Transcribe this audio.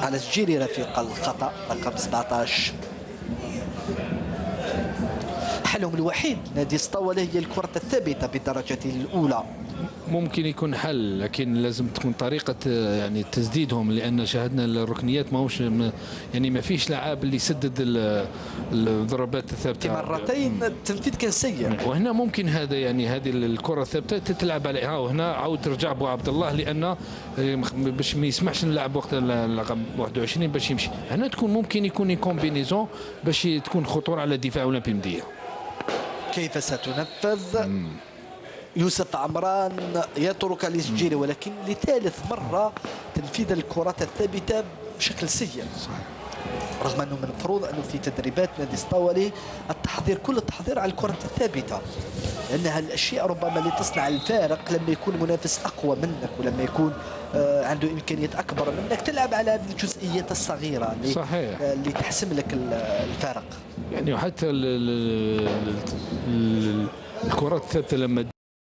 على سجيل رفيق الخطأ رقم 17. حلهم الوحيد نادي اسطوله هي الكرة الثابتة بدرجته الأولى. ممكن يكون حل، لكن لازم تكون طريقة يعني تسديدهم، لأن شاهدنا الركنيات ماهوش يعني ما فيش لاعب اللي يسدد الضربات الثابتة. مرتين التنفيذ كان سيء، وهنا ممكن هذا يعني هذه الكرة الثابتة تتلعب عليها، وهنا عاود ترجع بو عبد الله، لأن باش ما يسمحش نلعب وقت رقم 21 باش يمشي. هنا تكون ممكن يكون كومبينيزون باش تكون خطورة على دفاع أولمبي مدية. كيف ستنفذ؟ يوسف عمران يترك لسجيري، ولكن لثالث مرة تنفيذ الكرات الثابتة بشكل سيء. رغم أنه من المفروض أنه في تدريبات نادي اسطوله التحضير، كل التحضير على الكرة الثابتة، لأنها الأشياء ربما اللي تصنع الفارق لما يكون منافس أقوى منك، ولما يكون عنده إمكانيات أكبر منك، تلعب على هذه الجزئيات الصغيرة اللي صحيح اللي تحسم لك الفارق. يعني. وحتى الكرات الثابتة لما